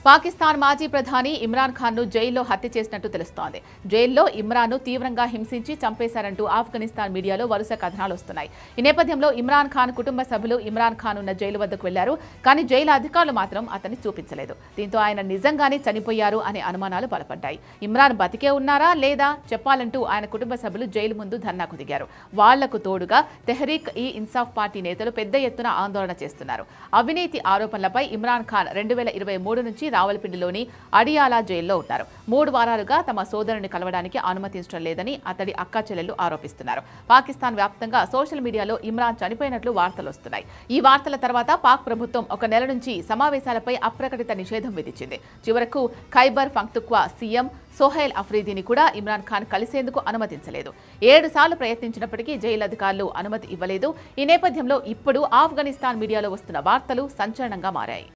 పాకిస్తాన్ మాజీ ప్రధాని ఇమ్రాన్ ఖాన్ను జైల్లో హత్య చేసినట్టు తెలుస్తోంది. జైల్లో ఇమ్రాన్ను తీవ్రంగా హింసించి చంపేశారంటూ ఆఫ్ఘనిస్తాన్ మీడియాలో వరుస కథనాలు వస్తున్నాయి. ఈ నేపథ్యంలో ఇమ్రాన్ ఖాన్ కుటుంబ సభ్యులు ఇమ్రాన్ ఖాన్ ఉన్న జైలు వద్దకు వెళ్లారు. కానీ జైలు అధికారులు మాత్రం అతన్ని చూపించలేదు. దీంతో ఆయన నిజంగానే చనిపోయారు అనే అనుమానాలు బలపడ్డాయి. ఇమ్రాన్ బతికే ఉన్నారా లేదా చెప్పాలంటూ ఆయన కుటుంబ సభ్యులు జైలు ముందు ధర్నాకు దిగారు. వాళ్లకు తోడుగా తెహ్రీక్ ఈ ఇన్సాఫ్ పార్టీ నేతలు పెద్ద ఎత్తున ఆందోళన చేస్తున్నారు. అవినీతి ఆరోపణలపై ఇమ్రాన్ ఖాన్ 2023 నుంచి రావల్పిండిలోని అడియాలా జైల్లో ఉన్నారు. 3 వారాలుగా తమ సోదరుని కలవడానికి అనుమతించడం లేదని అతడి అక్కా చెల్లెలు ఆరోపిస్తున్నారు. పాకిస్తాన్ వ్యాప్తంగా సోషల్ మీడియాలో ఇమ్రాన్ చనిపోయినట్లు వార్తలు వస్తున్నాయి. ఈ వార్తల తర్వాత పాక్ ప్రభుత్వం 1 నెల నుంచి సమావేశాలపై అప్రకటిత నిషేధం విధించింది. చివరకు ఖైబర్ పఖ్తూన్ఖ్వా సీఎం సోహైల్ అఫ్రీదీని కూడా ఇమ్రాన్ ఖాన్ కలిసేందుకు అనుమతించలేదు. 7 సార్లు ప్రయత్నించినప్పటికీ జైలు అధికారులు అనుమతి ఇవ్వలేదు. ఈ నేపథ్యంలో ఇప్పుడు ఆఫ్ఘనిస్తాన్ మీడియాలో వస్తున్న వార్తలు సంచలనంగా మారాయి.